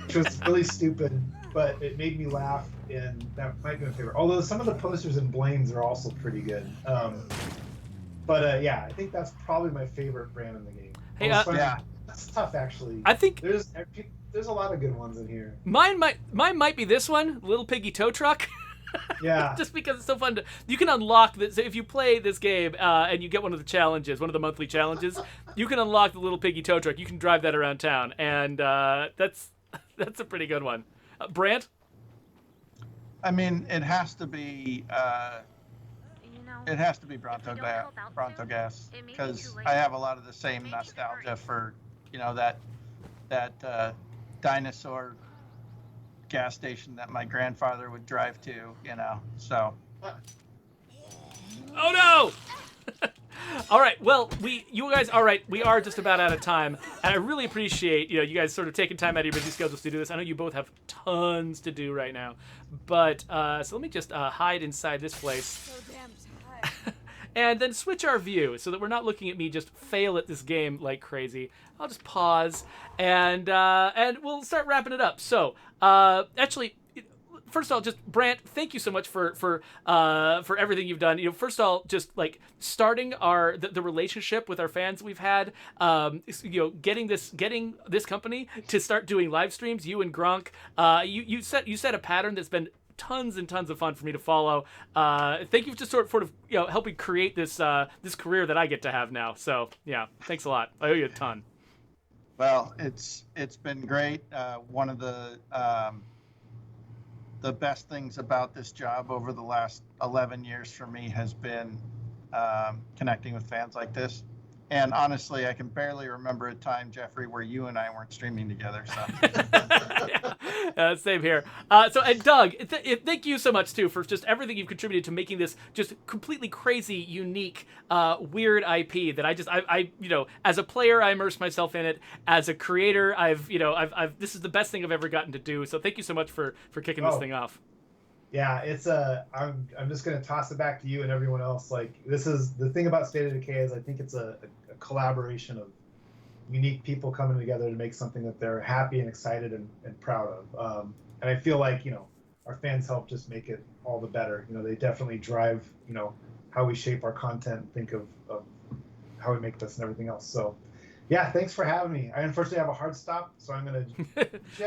which was really stupid, but it made me laugh, and that might be my favorite. Although some of the posters and blames are also pretty good. But I think that's probably my favorite brand in the game. Hey, That's tough, actually. I think There's a lot of good ones in here. mine might be this one, Little Piggy Tow Truck. Yeah. Just because it's so fun to, you can unlock this if you play this game and you get one of the challenges, one of the monthly challenges. You can unlock the Little Piggy Tow Truck. You can drive that around town, and that's a pretty good one. Brant? I mean, it has to be Bronto Gas because I have a lot of the same nostalgia for that dinosaur gas station that my grandfather would drive to, so. Oh no! All right, well, you guys, all right, we are just about out of time, and I really appreciate you guys sort of taking time out of your busy schedules to do this. I know you both have tons to do right now, but so let me just hide inside this place. So damn tired. And then switch our view so that we're not looking at me just fail at this game like crazy. I'll just pause and we'll start wrapping it up. So, actually, first of all, just Brant, thank you so much for everything you've done. First of all, just like starting the relationship with our fans we've had. Getting this company to start doing live streams. You and Gronk, you set a pattern that's been tons and tons of fun for me to follow. Thank you for just sort of helping create this career that I get to have now. So yeah, thanks a lot. I owe you a ton. Well, it's been great. One of the best things about this job over the last 11 years for me has been connecting with fans like this. And honestly, I can barely remember a time, Geoffrey, where you and I weren't streaming together. So. Same here. And Doug, thank you so much too for just everything you've contributed to making this just completely crazy, unique, weird IP that I as a player, I immersed myself in it. As a creator, I've this is the best thing I've ever gotten to do. So thank you so much for kicking this thing off. Yeah, it's I'm just gonna toss it back to you and everyone else. Like, this is the thing about State of Decay is I think it's a collaboration of unique people coming together to make something that they're happy and excited and proud of. And I feel like our fans help just make it all the better. They definitely drive how we shape our content, think of how we make this and everything else. So yeah, thanks for having me. I unfortunately have a hard stop, so I'm gonna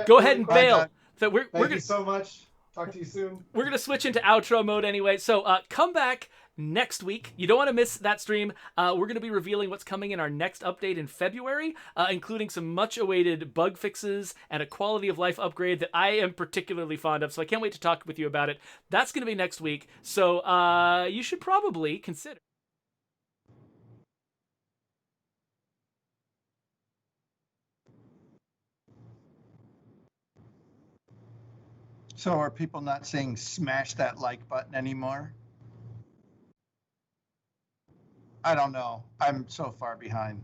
go ahead and bail. So Thank you so much. Talk to you soon. We're going to switch into outro mode anyway. So come back next week. You don't want to miss that stream. We're going to be revealing what's coming in our next update in February, including some much-awaited bug fixes and a quality of life upgrade that I am particularly fond of. So I can't wait to talk with you about it. That's going to be next week. So you should probably consider. So are people not saying smash that like button anymore? I don't know. I'm so far behind.